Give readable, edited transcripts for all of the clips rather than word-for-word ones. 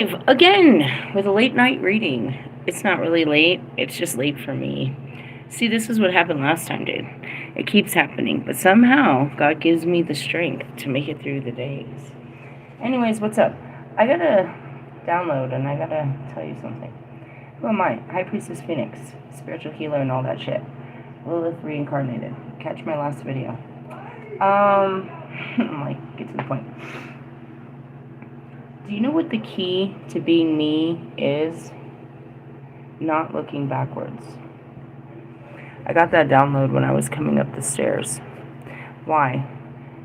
Again with a late night reading. It's not really late, it's just late for me. See, this is what happened last time, dude. It keeps happening, but somehow God gives me the strength to make it through the days. Anyways, what's up? I gotta download and I gotta tell you something. Who am I? High Priestess Phoenix, spiritual healer, and all that shit. Lilith reincarnated. Catch my last video. I'm like, get to the point. Do you know what the key to being me is? Not looking backwards. I got that download when I was coming up the stairs. Why?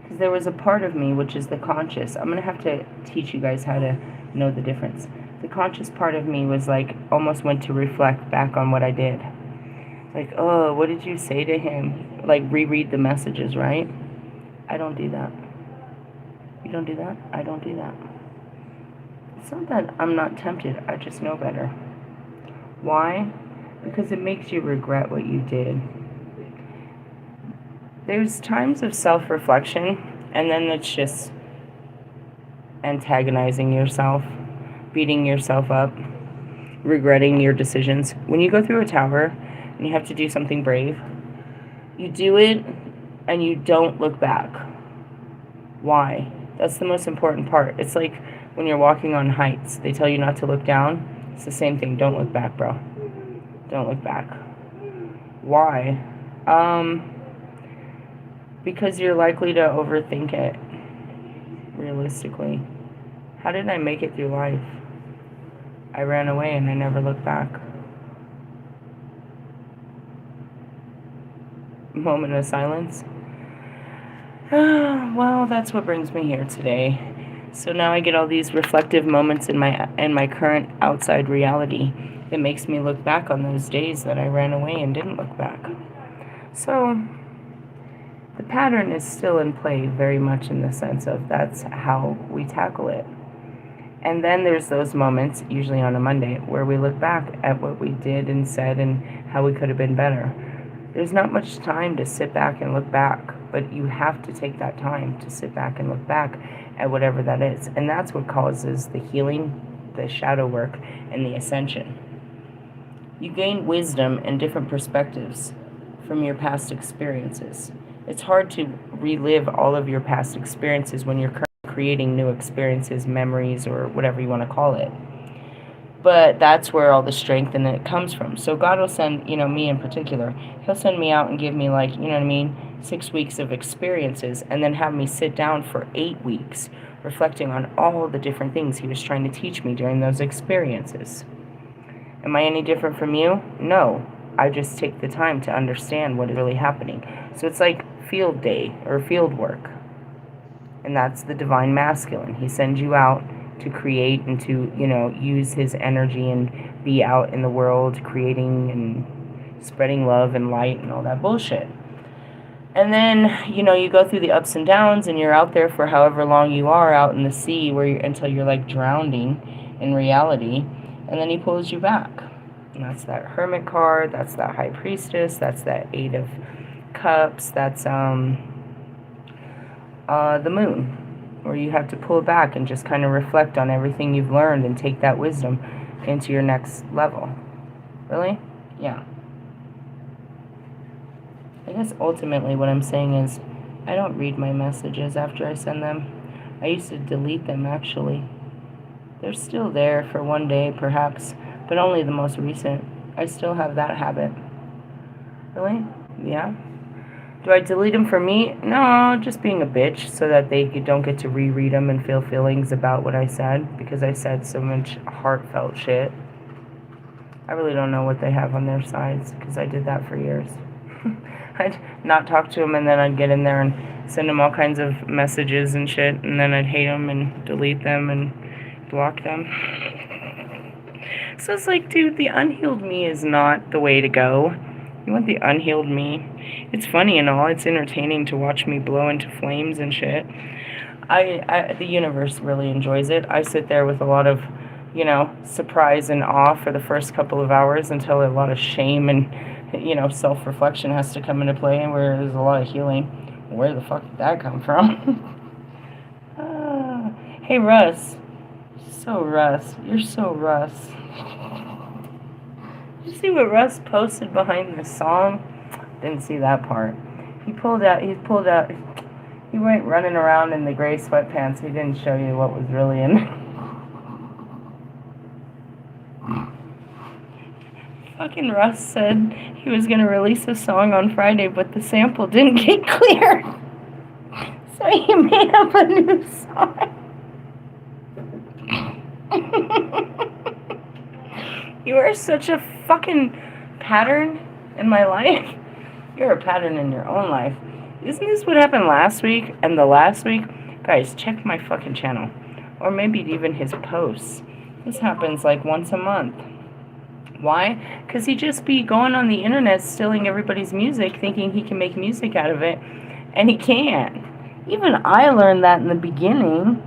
Because there was a part of me, which is the conscious. I'm going to have to teach you guys how to know the difference. The conscious part of me was like, almost went to reflect back on what I did. Like, oh, what did you say to him? Like, reread the messages, right? I don't do that. You don't do that? I don't do that. It's not that I'm not tempted, I just know better. Why? Because it makes you regret what you did. There's times of self-reflection, and then it's just antagonizing yourself, beating yourself up, regretting your decisions. When you go through a tower and you have to do something brave, you do it and you don't look back. Why? That's the most important part. It's like when you're walking on heights, they tell you not to look down. It's the same thing. Don't look back, bro. Don't look back. Why? Because you're likely to overthink it, realistically. How did I make it through life? I ran away and I never looked back. Moment of silence. Well, that's what brings me here today. So now I get all these reflective moments in my current outside reality. It makes me look back on those days that I ran away and didn't look back. So the pattern is still in play, very much in the sense of that's how we tackle it. And then there's those moments, usually on a Monday, where we look back at what we did and said and how we could have been better. There's not much time to sit back and look back, but you have to take that time to sit back and look back at whatever that is. And that's what causes the healing, the shadow work, and the ascension. You gain wisdom and different perspectives from your past experiences. It's hard to relive all of your past experiences when you're creating new experiences, memories, or whatever you want to call it. But that's where all the strength in it comes from. So God will send, me in particular, he'll send me out and give me 6 weeks of experiences, and then have me sit down for 8 weeks reflecting on all the different things he was trying to teach me during those experiences. Am I any different from you? No. I just take the time to understand what is really happening. So it's like field day or field work. And that's the divine masculine. He sends you out to create and to, use his energy and be out in the world creating and spreading love and light and all that bullshit. And then, you go through the ups and downs and you're out there for however long you are out in the sea until you're like drowning in reality. And then he pulls you back. And that's that Hermit card, that's that High Priestess, that's that Eight of Cups, that's the Moon, where you have to pull back and just kind of reflect on everything you've learned and take that wisdom into your next level. Really? Yeah. I guess ultimately what I'm saying is I don't read my messages after I send them. I used to delete them, actually. They're still there for one day, perhaps, but only the most recent. I still have that habit. Really? Yeah. Do I delete them for me? No, just being a bitch so that they don't get to reread them and feel feelings about what I said, because I said so much heartfelt shit. I really don't know what they have on their sides, because I did that for years. I'd not talk to them, and then I'd get in there and send them all kinds of messages and shit, and then I'd hate them and delete them and block them. So it's like, dude, the unhealed me is not the way to go. You want the unhealed me? It's funny and all. It's entertaining to watch me blow into flames and shit. The universe really enjoys it. I sit there with a lot of, surprise and awe for the first couple of hours until a lot of shame and, self-reflection has to come into play, and where there's a lot of healing. Where the fuck did that come from? Hey, Russ. so Russ. You're so Russ. Did you see what Russ posted behind the song? Didn't see that part. He went running around in the gray sweatpants. He didn't show you what was really in there. Fucking Russ said he was going to release a song on Friday, but the sample didn't get clear. So he made up a new song. You are such a fucking pattern in my life. You're a pattern in your own life. Isn't this what happened last week and the last week? Guys, check my fucking channel. Or maybe even his posts. This happens like once a month. Why? Because he just be going on the internet stealing everybody's music, thinking he can make music out of it, and he can't. Even I learned that in the beginning.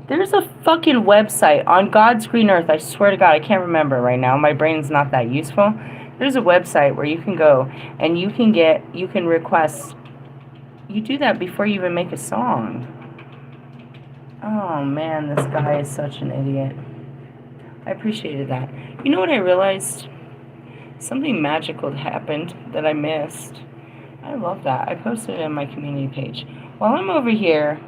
There's a fucking website on God's green earth. I swear to God, I can't remember right now. My brain's not that useful. There's a website where you can go and you can request. You do that before you even make a song. Oh man, this guy is such an idiot. I appreciated that. You know what I realized? Something magical happened that I missed. I love that. I posted it on my community page. While I'm over here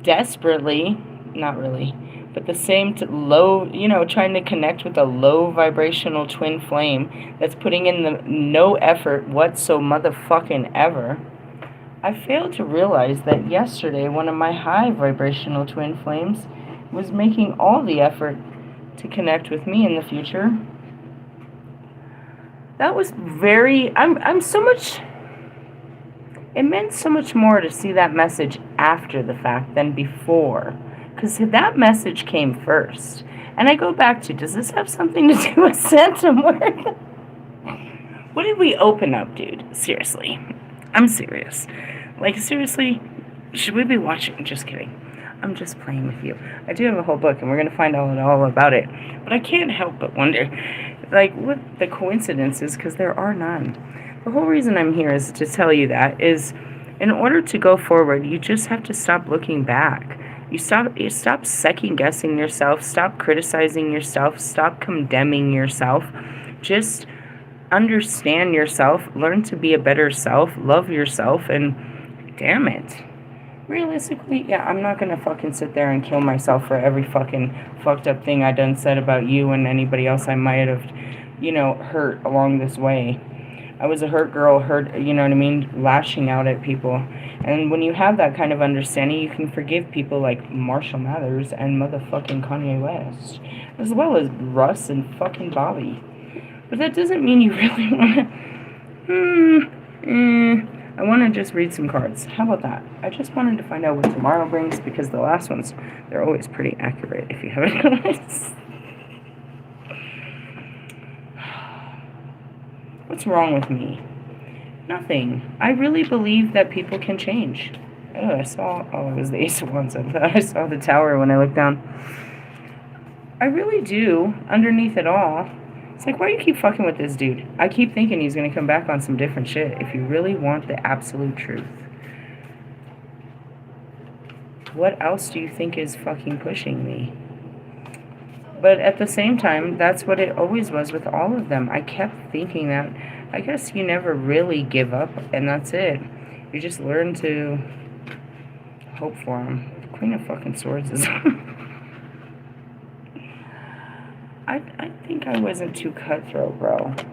desperately, not really, but the same low, trying to connect with a low vibrational twin flame that's putting in the no effort whatsoever motherfucking ever, I failed to realize that yesterday one of my high vibrational twin flames was making all the effort to connect with me in the future. That was I'm so much, it meant so much more to see that message after the fact than before. Because that message came first. And I go back to, does this have something to do with Santa work? What did we open up, dude? Seriously. I'm serious. Like, seriously, should we be watching? Just kidding. I'm just playing with you. I do have a whole book, and we're going to find out all about it. But I can't help but wonder, like, what the coincidence is, because there are none. The whole reason I'm here is to tell you that is, in order to go forward, you just have to stop looking back. You stop second-guessing yourself, stop criticizing yourself, stop condemning yourself. Just understand yourself, learn to be a better self, love yourself, and damn it. Realistically, yeah, I'm not going to fucking sit there and kill myself for every fucking fucked up thing I done said about you and anybody else I might have, hurt along this way. I was a hurt girl, lashing out at people. And when you have that kind of understanding, you can forgive people like Marshall Mathers and motherfucking Kanye West, as well as Russ and fucking Bobby. But that doesn't mean you really want to, I want to just read some cards. How about that? I just wanted to find out what tomorrow brings, because the last ones, they're always pretty accurate, if you haven't noticed. What's wrong with me? Nothing. I really believe that people can change. Oh, it was the Ace of Wands. I saw the Tower when I looked down. I really do, underneath it all. It's like, why do you keep fucking with this dude? I keep thinking he's going to come back on some different shit if you really want the absolute truth. What else do you think is fucking pushing me? But at the same time, that's what it always was with all of them. I kept thinking that, I guess you never really give up, and that's it. You just learn to hope for them. The Queen of fucking Swords is... I think I wasn't too cutthroat, bro. I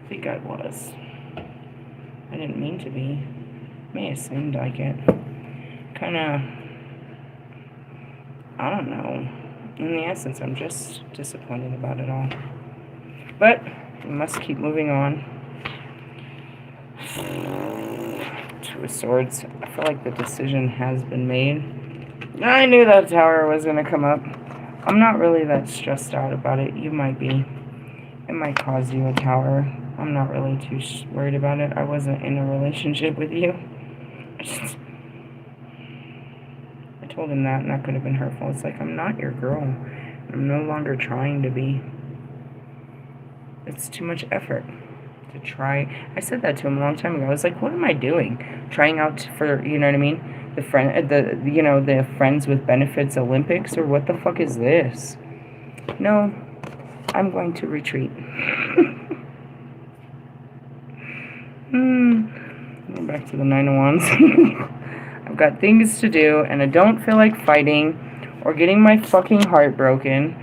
think I was. I didn't mean to be. May have seemed like it. Kinda... I don't know. In the essence, I'm just disappointed about it all. But we must keep moving on. Two of Swords. I feel like the decision has been made. I knew that Tower was going to come up. I'm not really that stressed out about it. You might be. It might cause you a Tower. I'm not really too worried about it. I wasn't in a relationship with you. I told him that, and that could have been hurtful. It's like, I'm not your girl. I'm no longer trying to be. It's too much effort. to try. I said that to him a long time ago. I was like, what am I doing? Trying out for, you know what I mean? The Friends with Benefits Olympics, or what the fuck is this? No, I'm going to retreat. Go back to the Nine of Wands. I've got things to do, and I don't feel like fighting or getting my fucking heart broken.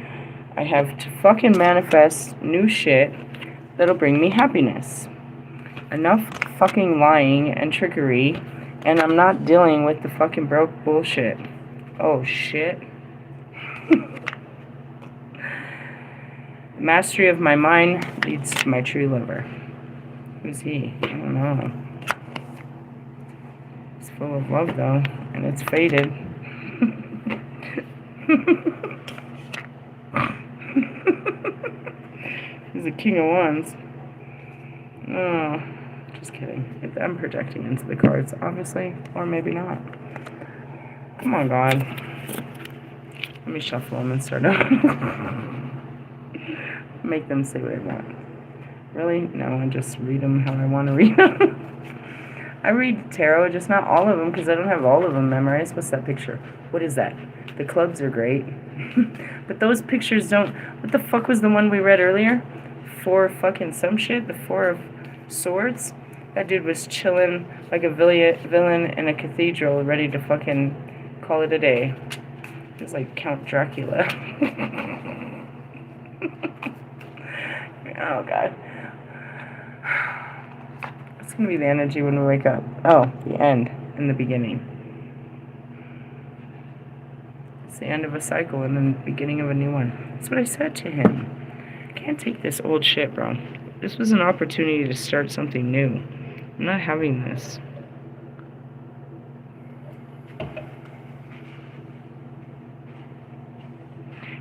I have to fucking manifest new shit that'll bring me happiness. Enough fucking lying and trickery, and I'm not dealing with the fucking broke bullshit. Oh, shit. Mastery of my mind leads to my true lover. Who's he? I don't know. He's full of love, though, and it's faded. He's a king of wands. Oh, just kidding. I'm projecting into the cards, obviously, or maybe not. Come on, God. Let me shuffle them and start over. Make them say what I want. Really? No, I just read them how I want to read them. I read tarot, just not all of them, because I don't have all of them memorized. What's that picture? What is that? The clubs are great. But those pictures don't... What the fuck was the one we read earlier? Four fucking some shit? The Four of Swords? That dude was chilling like a villain in a cathedral, ready to fucking call it a day. He was like Count Dracula. Oh, God. It's going to be the energy when we wake up. Oh, the end and the beginning. It's the end of a cycle and then the beginning of a new one. That's what I said to him. I can't take this old shit, bro. This was an opportunity to start something new. I'm not having this.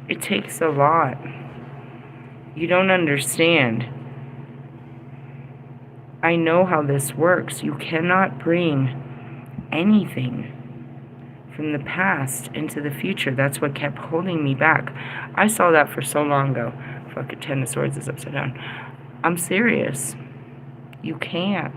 It takes a lot. You don't understand. I know how this works. You cannot bring anything from the past into the future. That's what kept holding me back. I saw that for so long ago. Fuck it, Ten of Swords is upside down. I'm serious. You can't.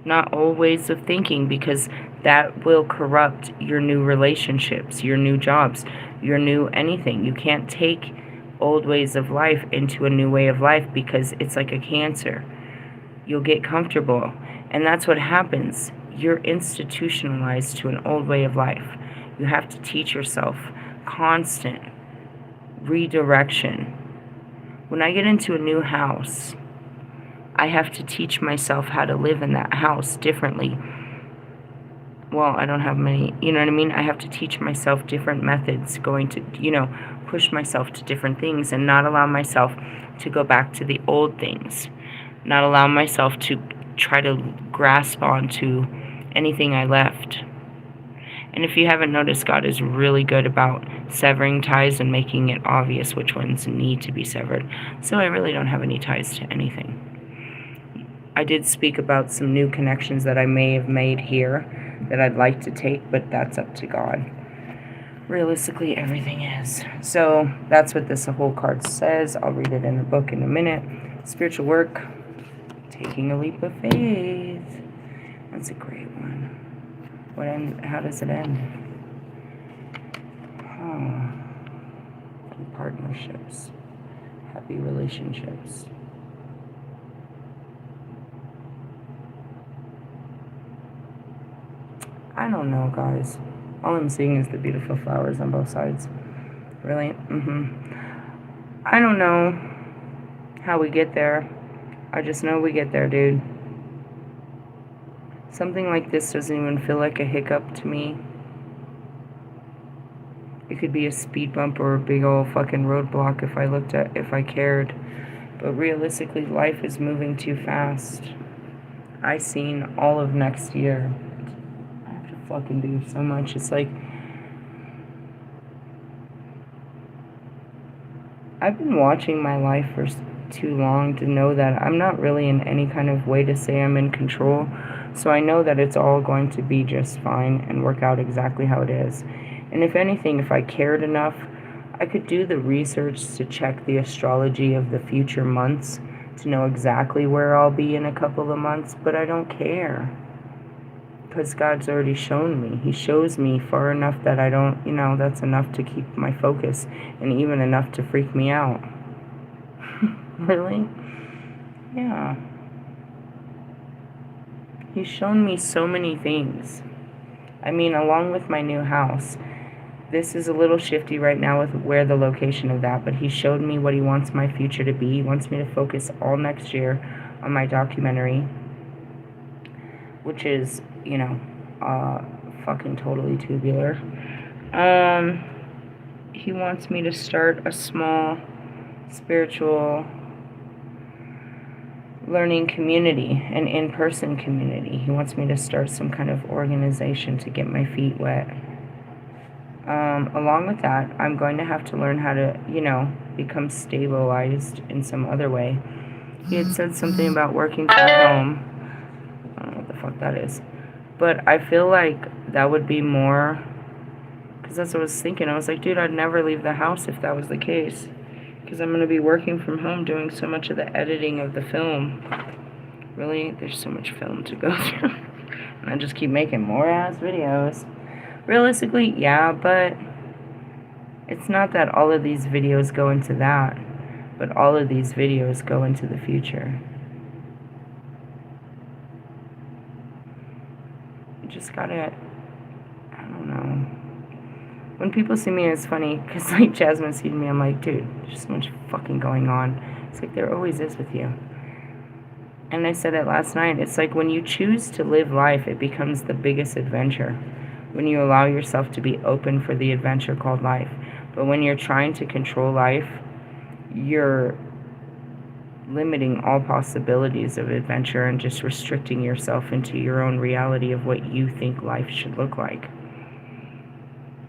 Not old ways of thinking, because that will corrupt your new relationships, your new jobs, your new anything. You can't take old ways of life into a new way of life, because it's like a cancer. You'll get comfortable, and that's what happens. You're institutionalized to an old way of life. You have to teach yourself constant redirection. When I get into a new house, I have to teach myself how to live in that house differently. Well, I don't have many, you know what I mean? I have to teach myself different methods, going to, push myself to different things and not allow myself to go back to the old things. Not allow myself to try to grasp onto anything I left. And if you haven't noticed, God is really good about severing ties and making it obvious which ones need to be severed. So I really don't have any ties to anything. I did speak about some new connections that I may have made here that I'd like to take, but that's up to God. Realistically, everything is. So that's what this whole card says. I'll read it in the book in a minute. Spiritual work. Taking a leap of faith. That's a great one. How does it end? Oh. Partnerships. Happy relationships. I don't know, guys. All I'm seeing is the beautiful flowers on both sides. Really? I don't know how we get there. I just know we get there, dude. Something like this doesn't even feel like a hiccup to me. It could be a speed bump or a big old fucking roadblock if I cared. But realistically, life is moving too fast. I seen all of next year. I have to fucking do so much. It's like, I've been watching my life for too long to know that I'm not really in any kind of way to say I'm in control. So I know that it's all going to be just fine and work out exactly how it is. And if anything, if I cared enough, I could do the research to check the astrology of the future months to know exactly where I'll be in a couple of months, but I don't care. Because God's already shown me. He shows me far enough that I don't, that's enough to keep my focus, and even enough to freak me out. Really? Yeah. He's shown me so many things. I mean, along with my new house, this is a little shifty right now with where the location of that, but he showed me what he wants my future to be. He wants me to focus all next year on my documentary, which is, fucking totally tubular. He wants me to start a small spiritual learning community, an in-person community. He wants me to start some kind of organization to get my feet wet. Along with that, I'm going to have to learn how to, become stabilized in some other way. He had said something about working from home. I don't know what the fuck that is. But I feel like that would be more, because that's what I was thinking. I was like, dude, I'd never leave the house if that was the case. Because I'm going to be working from home doing so much of the editing of the film. Really, there's so much film to go through. And I just keep making more ass videos. Realistically, yeah, but it's not that all of these videos go into that, but all of these videos go into the future. You just gotta, I don't know. When people see me, it's funny, because like Jasmine sees me, I'm like, dude, there's so much fucking going on. It's like there always is with you. And I said it last night, it's like when you choose to live life, it becomes the biggest adventure. When you allow yourself to be open for the adventure called life. But when you're trying to control life, you're limiting all possibilities of adventure and just restricting yourself into your own reality of what you think life should look like.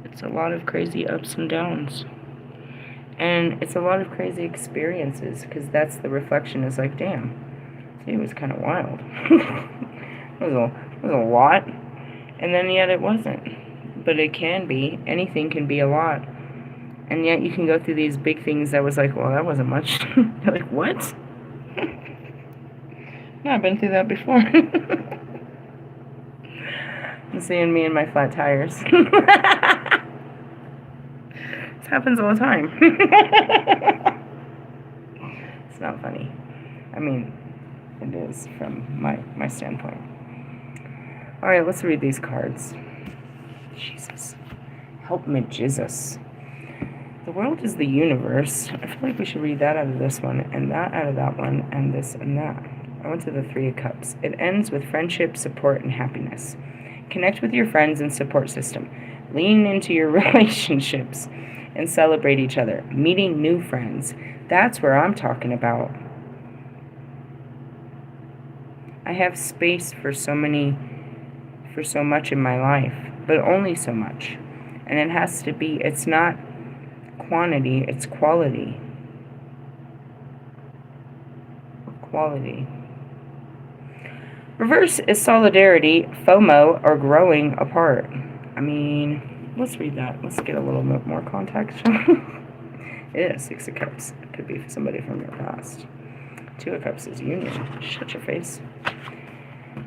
It's a lot of crazy ups and downs. And it's a lot of crazy experiences, because that's the reflection, is like, damn, it was kind of wild. It was a lot. And then yet it wasn't. But it can be. Anything can be a lot. And yet you can go through these big things that was like, well, that wasn't much. You're like, what? No, I've been through that before. I'm seeing me and my flat tires. This happens all the time. It's not funny. I mean, it is from my standpoint. Alright, let's read these cards. Jesus. Help me, Jesus. The world is the universe. I feel like we should read that out of this one, and that out of that one, and this and that. I went to the Three of Cups. It ends with friendship, support, and happiness. Connect with your friends and support system. Lean into your relationships and celebrate each other. Meeting new friends. That's where I'm talking about. I have space for so much in my life, but only so much. And it has to be, it's not quantity, it's quality. Quality. Reverse is solidarity, FOMO, or growing apart. I mean, let's read that. Let's get a little bit more context. Yeah, Six of Cups. It could be somebody from your past. Two of Cups is union. Shut your face.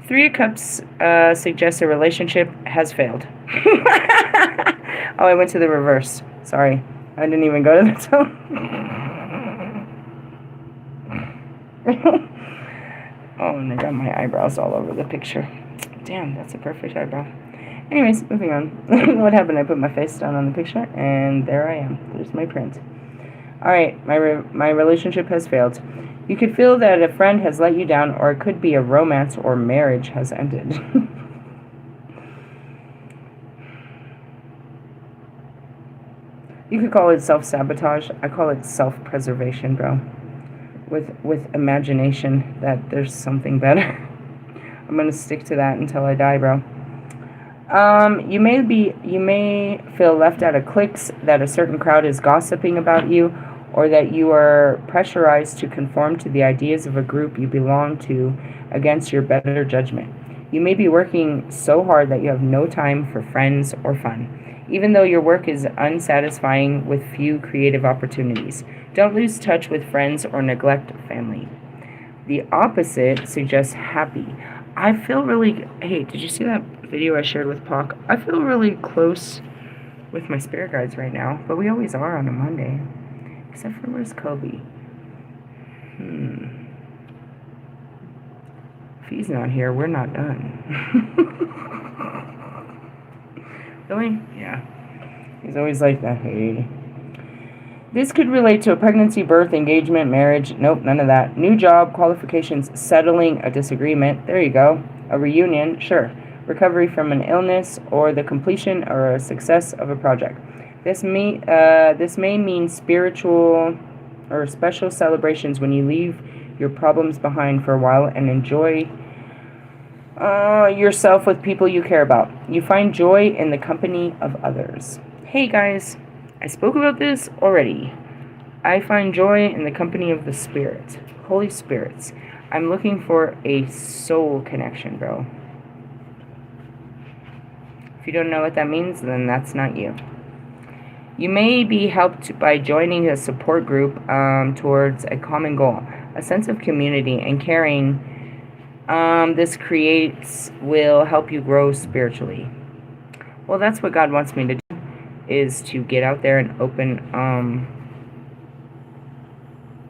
Three of Cups suggests a relationship has failed. Oh, I went to the reverse. Sorry. I didn't even go to that one. Oh, and I got my eyebrows all over the picture. Damn, that's a perfect eyebrow. Anyways, moving on. What happened? I put my face down on the picture, and there I am. There's my print. Alright, my relationship has failed. You could feel that a friend has let you down, or it could be a romance or marriage has ended. You could call it self-sabotage. I call it self-preservation, bro. With imagination that there's something better. I'm going to stick to that until I die, bro. You may feel left out of cliques, that a certain crowd is gossiping about you, or that you are pressurized to conform to the ideas of a group you belong to against your better judgment. You may be working so hard that you have no time for friends or fun, even though your work is unsatisfying with few creative opportunities. Don't lose touch with friends or neglect family. The opposite suggests happy. I feel really... Hey, did you see that video I shared with Pac? I feel really close with my spirit guides right now, but we always are on a Monday. Except for where's Kobe? If he's not here, we're not done. Really? Yeah. He's always like that. Hey. This could relate to a pregnancy, birth, engagement, marriage. Nope, none of that. New job, qualifications, settling a disagreement. There you go. A reunion, sure. Recovery from an illness, or the completion or a success of a project. This may mean spiritual or special celebrations when you leave your problems behind for a while and enjoy yourself with people you care about. You find joy in the company of others. Hey guys, I spoke about this already. I find joy in the company of the Spirit, Holy Spirits. I'm looking for a soul connection, bro. If you don't know what that means, then that's not you. You may be helped by joining a support group towards a common goal, a sense of community and caring. This creates will help you grow spiritually. Well, that's what God wants me to do, is to get out there and open.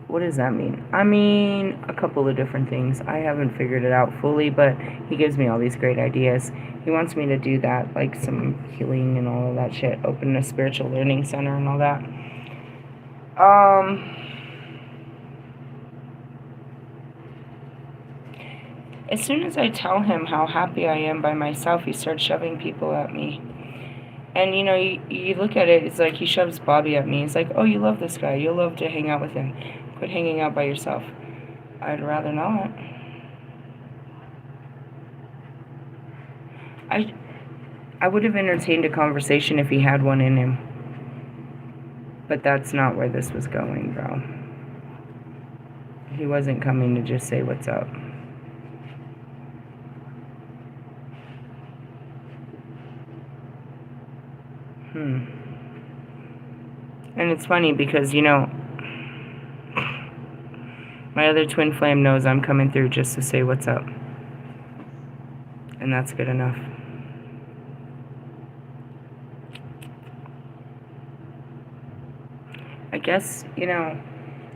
What does that mean? I mean, a couple of different things. I haven't figured it out fully, but He gives me all these great ideas. He wants me to do that, like some healing and all of that shit. Open a spiritual learning center and all that. As soon as I tell him how happy I am by myself, he starts shoving people at me. And, you know, you look at it, it's like he shoves Bobby at me. It's like, oh, you love this guy. You'll love to hang out with him. Quit hanging out by yourself. I'd rather not. I would have entertained a conversation if he had one in him. But that's not where this was going, bro. He wasn't coming to just say what's up. And it's funny because, you know, my other twin flame knows I'm coming through just to say what's up. And that's good enough. I guess, you know,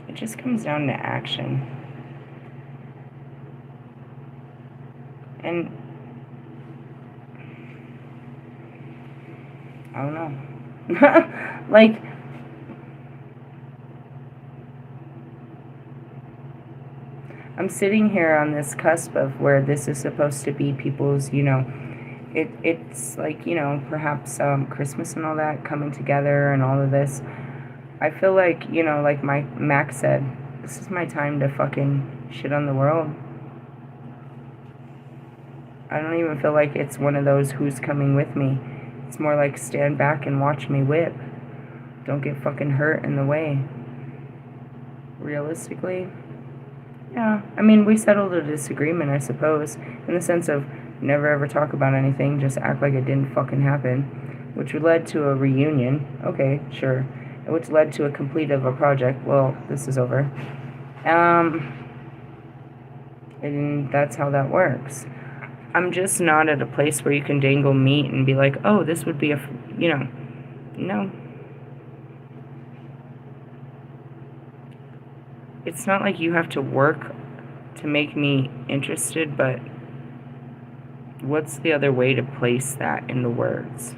it just comes down to action. And I don't know. Like, I'm sitting here on this cusp of where this is supposed to be people's, you know, it's like, you know, perhaps Christmas and all that coming together and all of this. I feel like, you know, like Max said, this is my time to fucking shit on the world. I don't even feel like it's one of those who's coming with me. It's more like stand back and watch me whip. Don't get fucking hurt in the way. Realistically, yeah. I mean, we settled a disagreement, I suppose, in the sense of never ever talk about anything, just act like it didn't fucking happen, which led to a reunion. Okay, sure. Which led to a complete of a project. Well, this is over. And that's how that works. I'm just not at a place where you can dangle meat and be like, oh, this would be a, you know, no. It's not like you have to work to make me interested, but what's the other way to place that in the words?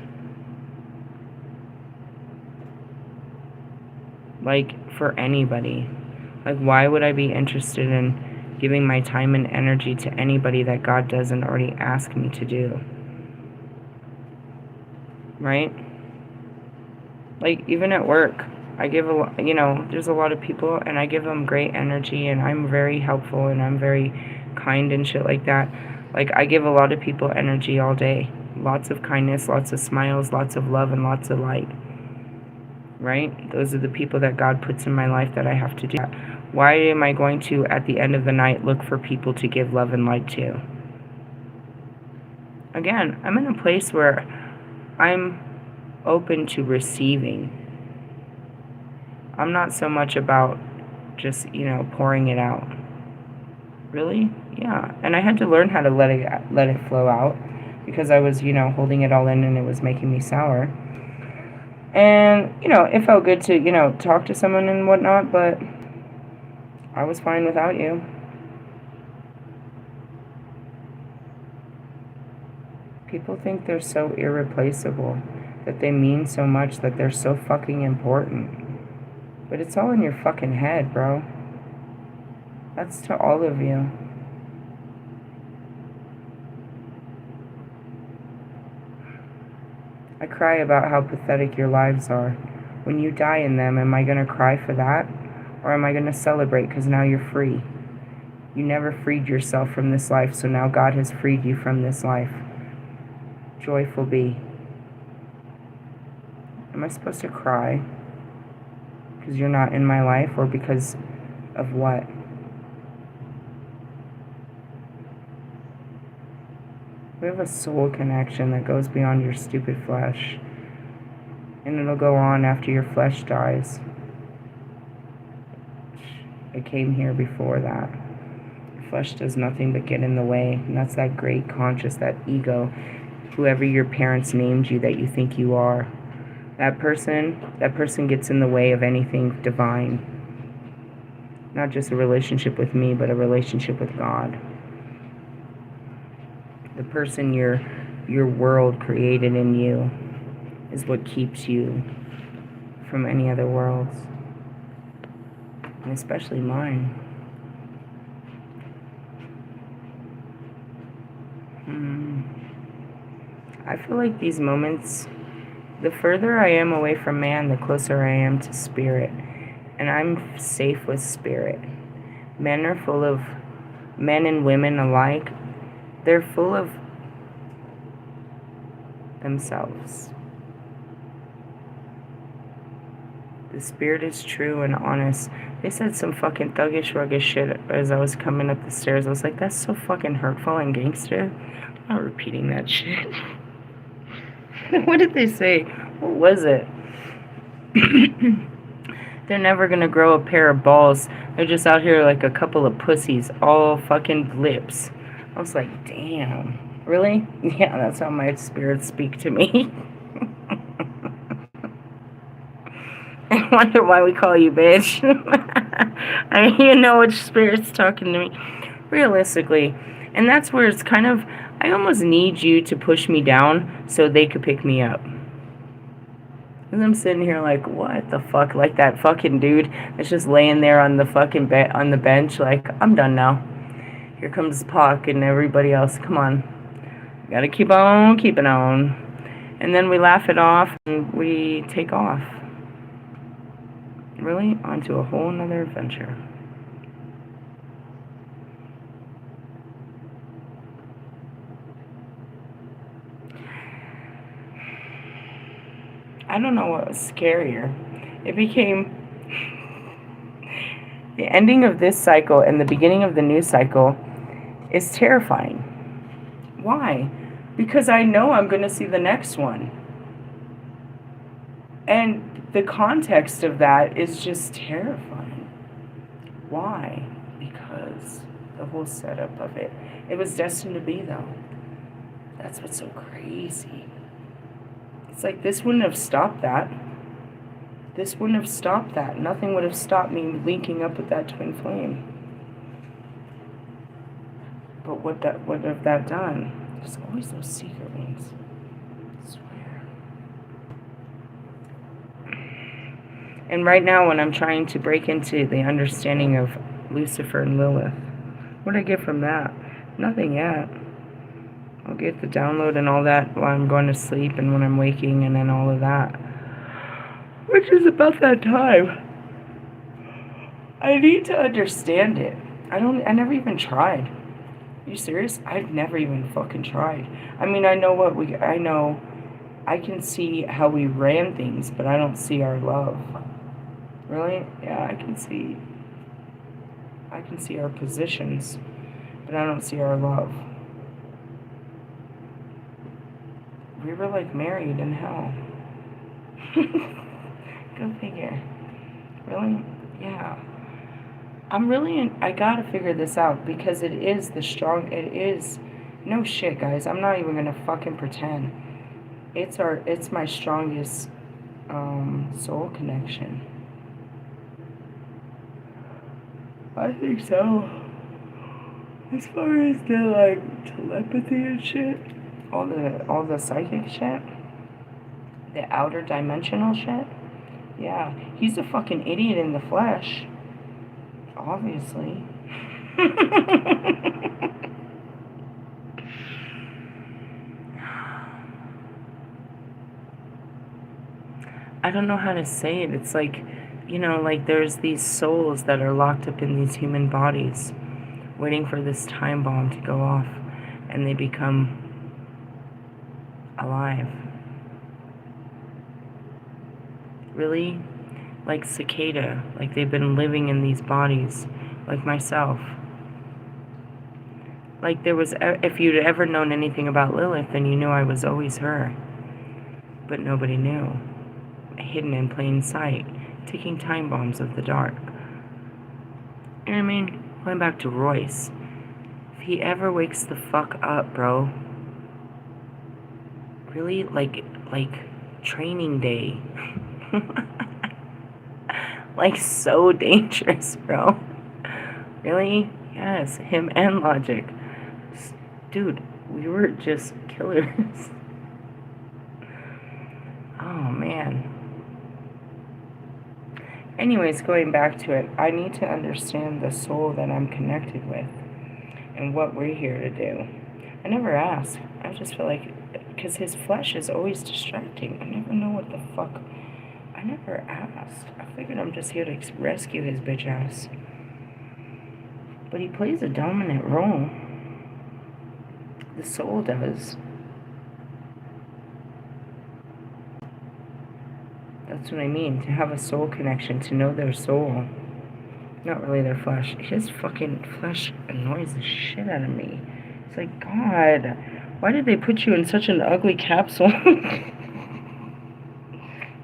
Like, for anybody. Like, why would I be interested in giving my time and energy to anybody that God doesn't already ask me to do? Right? Like, even at work, I give a lot, you know, there's a lot of people, and I give them great energy, and I'm very helpful, and I'm very kind and shit like that. Like, I give a lot of people energy all day. Lots of kindness, lots of smiles, lots of love, and lots of light. Right? Those are the people that God puts in my life that I have to do that. Why am I going to, at the end of the night, look for people to give love and light to? Again, I'm in a place where I'm open to receiving. I'm not so much about just, you know, pouring it out. Really? Yeah. And I had to learn how to let it flow out, because I was, holding it all in and it was making me sour. And, it felt good to, talk to someone and whatnot, but I was fine without you. People think they're so irreplaceable, that they mean so much, that they're so fucking important. But it's all in your fucking head, bro. That's to all of you. I cry about how pathetic your lives are. When you die in them, am I going to cry for that? Or am I going to celebrate because now you're free? You never freed yourself from this life, so now God has freed you from this life. Joyful be. Am I supposed to cry because you're not in my life, or because of what? We have a soul connection that goes beyond your stupid flesh. And it'll go on after your flesh dies. It came here before that. Your flesh does nothing but get in the way. And that's that great conscious, that ego, whoever your parents named you that you think you are. That person gets in the way of anything divine. Not just a relationship with me, but a relationship with God. The person your world created in you is what keeps you from any other worlds. And especially mine. I feel like these moments, the further I am away from man, the closer I am to spirit. And I'm safe with spirit. Men and women alike, they're full of themselves. The spirit is true and honest. They said some fucking thuggish, ruggish shit as I was coming up the stairs. I was like, that's so fucking hurtful and gangster. I'm not repeating that shit. What did they say? What was it? They're never gonna grow a pair of balls. They're just out here like a couple of pussies, all fucking blips. I was like, damn. Really? Yeah, that's how my spirits speak to me. I wonder why we call you bitch. I mean, you know which spirit's talking to me. Realistically. And that's where it's kind of, I almost need you to push me down so they could pick me up. And I'm sitting here like, what the fuck? Like that fucking dude that's just laying there on the fucking on the bench like, I'm done now. Here comes Puck and everybody else. Come on. Gotta keep on keeping on. And then we laugh it off and we take off. Really? Onto a whole nother adventure. I don't know what was scarier. It became the ending of this cycle and the beginning of the new cycle is terrifying. Why? Because I know I'm going to see the next one. And the context of that is just terrifying. Why? Because the whole setup of it. It was destined to be, though. That's what's so crazy. It's like this wouldn't have stopped that. This wouldn't have stopped that. Nothing would have stopped me linking up with that twin flame. But what would have that done? There's always those secret ones. I swear. And right now, when I'm trying to break into the understanding of Lucifer and Lilith, what did I get from that? Nothing yet. I'll get the download and all that while I'm going to sleep and when I'm waking and then all of that. Which is about that time. I need to understand it. I never even tried. Are you serious? I've never even fucking tried. I mean, I know I can see how we ran things, but I don't see our love. Really? Yeah, I can see our positions, but I don't see our love. We were like married in hell. Go figure. Really? Yeah. I gotta figure this out because it is, no shit, guys. I'm not even gonna fucking pretend. It's my strongest, soul connection. I think so. As far as the, like, telepathy and shit, all the psychic shit, the outer dimensional shit, yeah, he's a fucking idiot in the flesh. Obviously. I don't know how to say it. It's like, like there's these souls that are locked up in these human bodies, waiting for this time bomb to go off, and they become alive. Really? Like cicada, like they've been living in these bodies, like myself. Like if you'd ever known anything about Lilith, then you knew I was always her. But nobody knew. Hidden in plain sight, ticking time bombs of the dark. You know what I mean? Going back to Royce. If he ever wakes the fuck up, bro. Really? Like training day. Like so dangerous, bro. Really? Yes, him and Logic. Dude, we were just killers. Oh, man. Anyways, going back to it, I need to understand the soul that I'm connected with and what we're here to do. I never ask. I just feel like, because his flesh is always distracting. I never know what the fuck. I never asked. I figured I'm just here to rescue his bitch ass. But he plays a dominant role. The soul does. That's what I mean, to have a soul connection, to know their soul. Not really their flesh. His fucking flesh annoys the shit out of me. It's like, God, why did they put you in such an ugly capsule?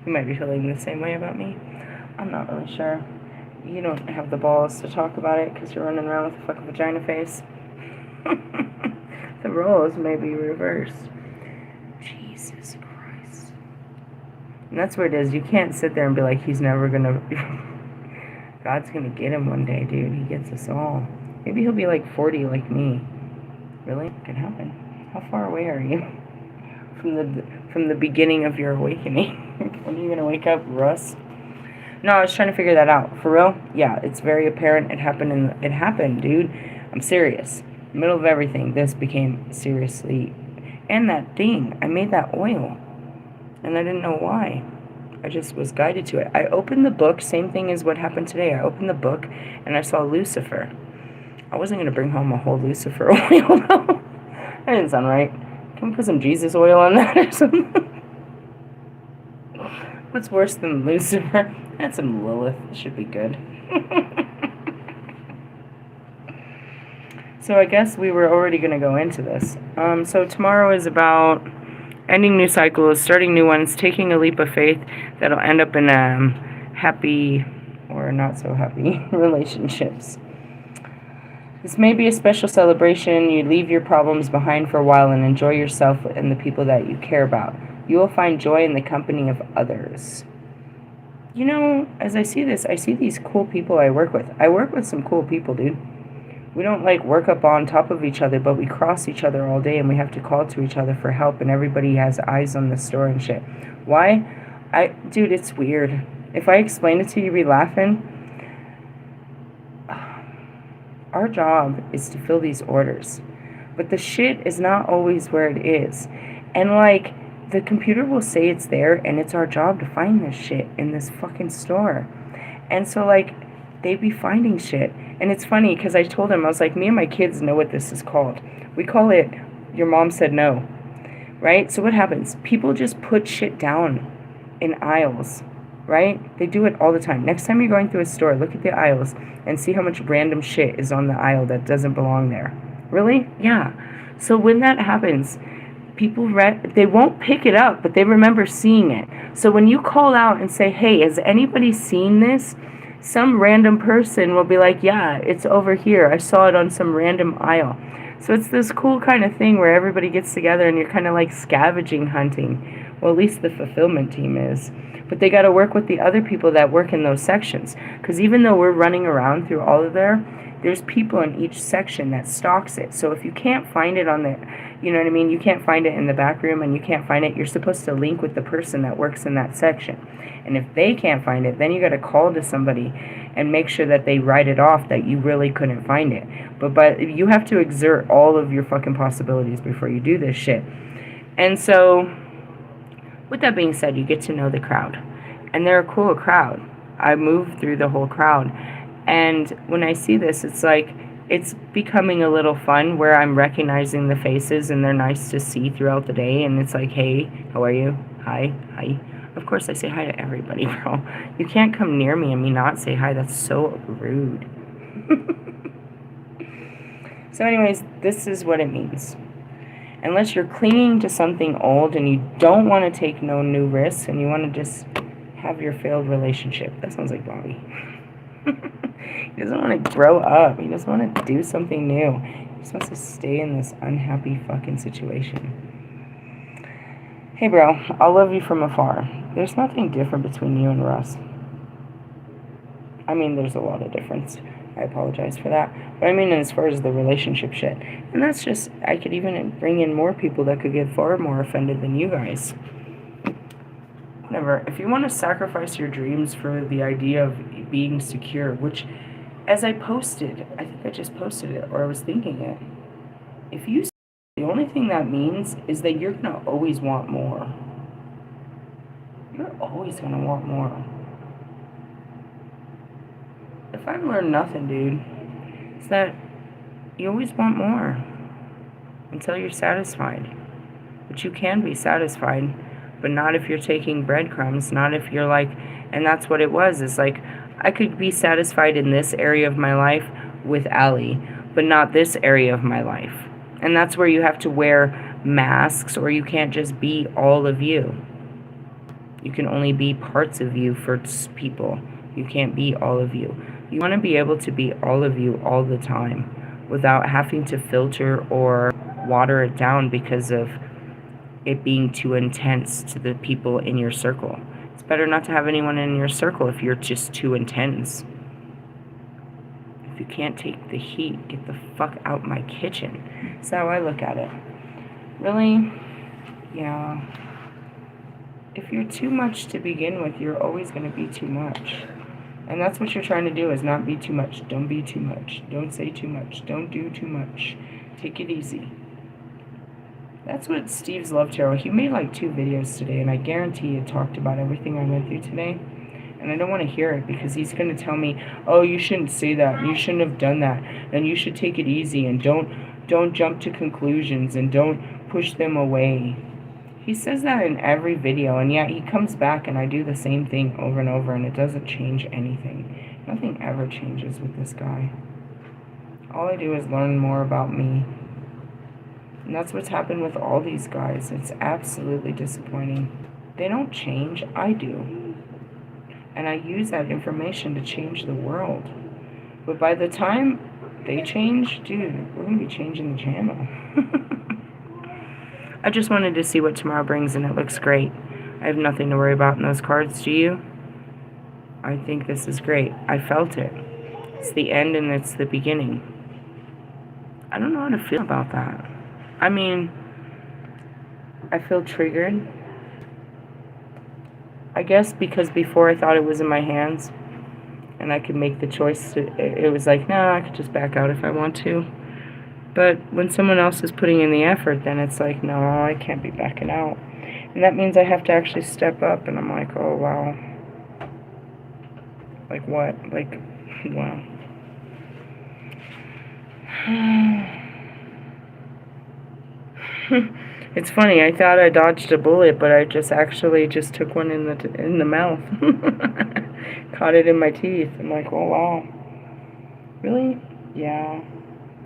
You might be feeling the same way about me. I'm not really sure. You don't have the balls to talk about it because you're running around with a fucking vagina face. The roles may be reversed. Jesus Christ. And that's where it is. You can't sit there and be like, he's never gonna... God's gonna get him one day, dude. He gets us all. Maybe he'll be like 40 like me. Really? It can happen. How far away are you from the beginning of your awakening? When are you gonna wake up, Russ? No, I was trying to figure that out. For real? Yeah, it's very apparent. It happened, dude. I'm serious. Middle of everything, this became seriously. And that thing, I made that oil. And I didn't know why. I just was guided to it. I opened the book, same thing as what happened today. I opened the book and I saw Lucifer. I wasn't going to bring home a whole Lucifer oil, though. That didn't sound right. Can we put some Jesus oil on that or something? What's worse than Lucifer? Add some Lilith. It should be good. So I guess we were already going to go into this. So tomorrow is about ending new cycles, starting new ones, taking a leap of faith that'll end up in happy or not so happy relationships. This may be a special celebration. You leave your problems behind for a while and enjoy yourself and the people that you care about. You will find joy in the company of others. You know, as I see this, I see these cool people I work with. I work with some cool people, dude. We don't, like, work up on top of each other, but we cross each other all day, and we have to call to each other for help, and everybody has eyes on the store and shit. Why? Dude, it's weird. If I explain it to you, you'd be laughing. Our job is to fill these orders, but the shit is not always where it is. And, like, the computer will say it's there, and it's our job to find this shit in this fucking store. And so, like, they be finding shit. And it's funny, because I told him, I was like, me and my kids know what this is called. We call it, your mom said no. Right? So what happens? People just put shit down in aisles. Right? They do it all the time. Next time you're going through a store, look at the aisles and see how much random shit is on the aisle that doesn't belong there. Really? Yeah. So when that happens, people, they won't pick it up, but they remember seeing it. So when you call out and say, hey, has anybody seen this? some random person will be like, yeah, it's over here. I saw it on some random aisle. So it's this cool kind of thing where everybody gets together and you're kind of like scavenging hunting. Well, at least the fulfillment team is. But they got to work with the other people that work in those sections. Because even though we're running around through all of there's people in each section that stocks it. So if you can't find it on the, you know what I mean? You can't find it in the back room and you can't find it, you're supposed to link with the person that works in that section. And if they can't find it, then you got to call to somebody and make sure that they write it off that you really couldn't find it. But you have to exert all of your fucking possibilities before you do this shit. And so, with that being said, you get to know the crowd. And they're a cool crowd. I moved through the whole crowd. And when I see this, it's like, it's becoming a little fun where I'm recognizing the faces and they're nice to see throughout the day. And it's like, hey, how are you? Hi, hi. Of course, I say hi to everybody, bro. You can't come near me and me not say hi. That's so rude. So anyways, this is what it means. Unless you're clinging to something old and you don't want to take no new risks and you want to just have your failed relationship. That sounds like Bobby. He doesn't want to grow up. He doesn't want to do something new. He just wants to stay in this unhappy fucking situation. Hey, bro, I'll love you from afar. There's nothing different between you and Russ. I mean, there's a lot of difference. I apologize for that. But I mean, as far as the relationship shit. And that's just, I could even bring in more people that could get far more offended than you guys. Whatever. If you want to sacrifice your dreams for the idea of being secure, which, as I posted, I think I just posted it, or I was thinking it. If you, the only thing that means is that you're going to always want more. You're always going to want more. If I've learned nothing, dude, it's that you always want more until you're satisfied. But you can be satisfied, but not if you're taking breadcrumbs, not if you're like, and that's what it was, is like, I could be satisfied in this area of my life with Allie, but not this area of my life. And that's where you have to wear masks, or you can't just be all of you. You can only be parts of you for people. You can't be all of you. You want to be able to be all of you all the time without having to filter or water it down because of it being too intense to the people in your circle. It's better not to have anyone in your circle if you're just too intense. If you can't take the heat, get the fuck out my kitchen. That's how I look at it. Really? Yeah. If you're too much to begin with, you're always going to be too much. And that's what you're trying to do, is not be too much. Don't be too much. Don't say too much. Don't do too much. Take it easy. That's what Steve's Love Tarot, he made like 2 videos today, and I guarantee it talked about everything I went through today. And I don't want to hear it, because he's going to tell me, oh, you shouldn't say that, you shouldn't have done that, and you should take it easy, and don't jump to conclusions, and don't push them away. He says that in every video, and yet he comes back and I do the same thing over and over, and it doesn't change anything. Nothing ever changes with this guy. All I do is learn more about me. And that's what's happened with all these guys. It's absolutely disappointing. They don't change. I do. And I use that information to change the world. But by the time they change, dude, we're going to be changing the channel. I just wanted to see what tomorrow brings, and it looks great. I have nothing to worry about in those cards. Do you? I think this is great. I felt it. It's the end and it's the beginning. I don't know how to feel about that. I mean, I feel triggered. I guess because before I thought it was in my hands and I could make the choice to, it was like, no, I could just back out if I want to. But when someone else is putting in the effort, then it's like, no, I can't be backing out. And that means I have to actually step up, and I'm like, oh, wow. Like what? Like, wow. It's funny, I thought I dodged a bullet, but I just actually just took one in the mouth. Caught it in my teeth. I'm like, oh, wow. Really? Yeah.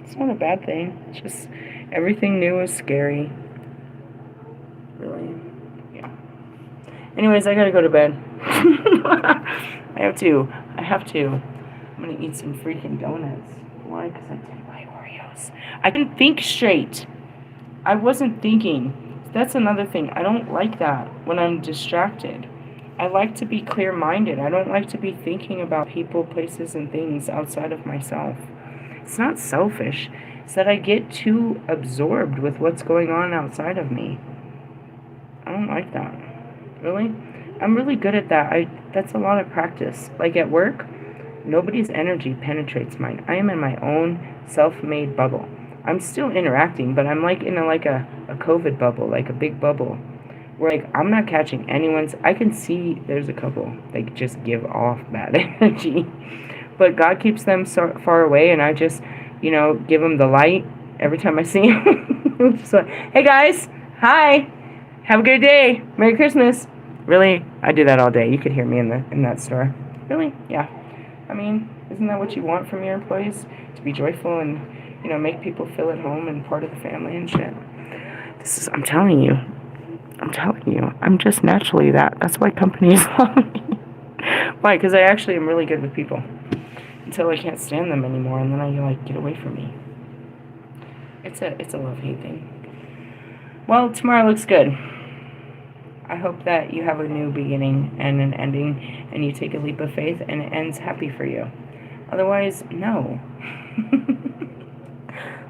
It's not a bad thing. It's just everything new is scary. Really? Yeah. Anyways, I gotta go to bed. I have to. I have to. I'm gonna eat some freaking donuts. Why? Because I did my Oreos. I couldn't think straight. I wasn't thinking. That's another thing. I don't like that when I'm distracted. I like to be clear-minded. I don't like to be thinking about people, places, and things outside of myself. It's not selfish. It's that I get too absorbed with what's going on outside of me. I don't like that. Really? I'm really good at that. That's a lot of practice. Like at work, nobody's energy penetrates mine. I am in my own self-made bubble. I'm still interacting, but I'm like in a COVID bubble, like a big bubble. Where like I'm not catching anyone's. I can see there's a couple like just give off bad energy, but God keeps them so far away, and I just give them the light every time I see them. So hey guys, hi, have a good day, Merry Christmas. Really, I do that all day. You could hear me in that store. Really, yeah. I mean, isn't that what you want from your employees? To be joyful and make people feel at home and part of the family and shit. I'm telling you, I'm just naturally that. That's why companies love me. Why? Because I actually am really good with people. Until I can't stand them anymore, and then I get away from me. It's a love-hate thing. Well, tomorrow looks good. I hope that you have a new beginning and an ending, and you take a leap of faith, and it ends happy for you. Otherwise, no.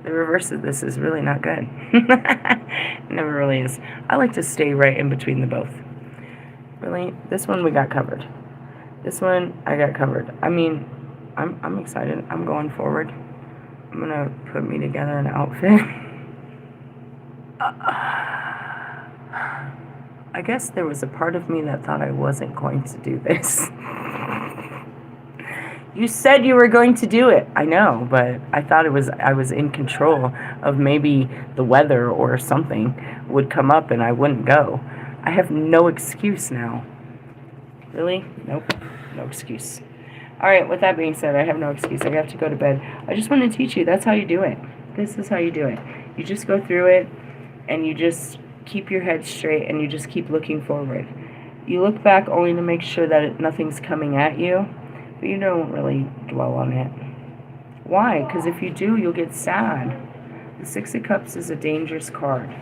The reverse of this is really not good. It never really is. I like to stay right in between the both. Really, this one we got covered. This one I got covered. I mean, I'm excited. I'm going forward. I'm gonna put me together an outfit. I guess there was a part of me that thought I wasn't going to do this. You said you were going to do it. I know, but I thought I was in control of maybe the weather or something would come up and I wouldn't go. I have no excuse now. Really? Nope. No excuse. All right, with that being said, I have no excuse. I have to go to bed. I just want to teach you. That's how you do it. This is how you do it. You just go through it, and you just keep your head straight, and you just keep looking forward. You look back only to make sure that nothing's coming at you, but you don't really dwell on it. Why? Because if you do, you'll get sad. The Six of Cups is a dangerous card.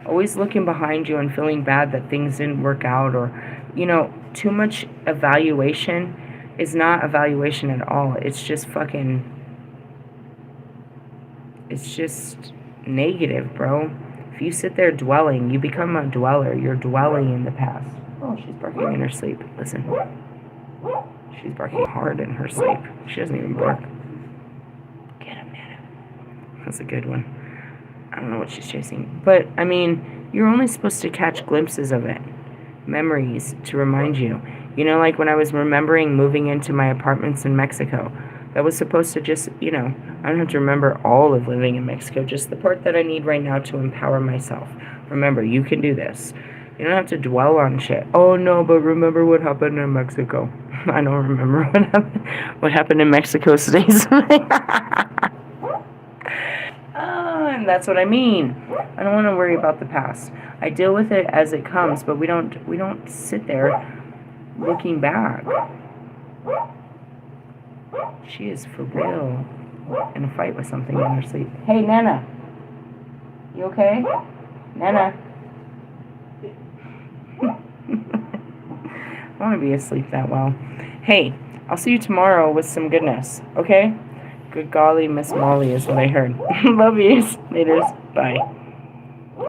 Always looking behind you and feeling bad that things didn't work out, or, too much evaluation is not evaluation at all. It's just it's just negative, bro. If you sit there dwelling, you become a dweller. You're dwelling in the past. Oh, she's barking in her sleep. Listen. She's barking hard in her sleep. She doesn't even bark. Get him, Nana. That's a good one. I don't know what she's chasing. But, I mean, you're only supposed to catch glimpses of it. Memories to remind you. Like when I was remembering moving into my apartments in Mexico. That was supposed to just, I don't have to remember all of living in Mexico. Just the part that I need right now to empower myself. Remember, you can do this. You don't have to dwell on shit. Oh, no, but remember what happened in Mexico. I don't remember what happened in Mexico stays. And that's what I mean. I don't want to worry about the past. I deal with it as it comes, but we don't sit there looking back. She is for real in a fight with something in her sleep. Hey, Nana. You okay? Nana. I want to be asleep that well. Hey, I'll see you tomorrow with some goodness, okay? Good golly, Miss Molly is what I heard. Love yous. Laters. Bye.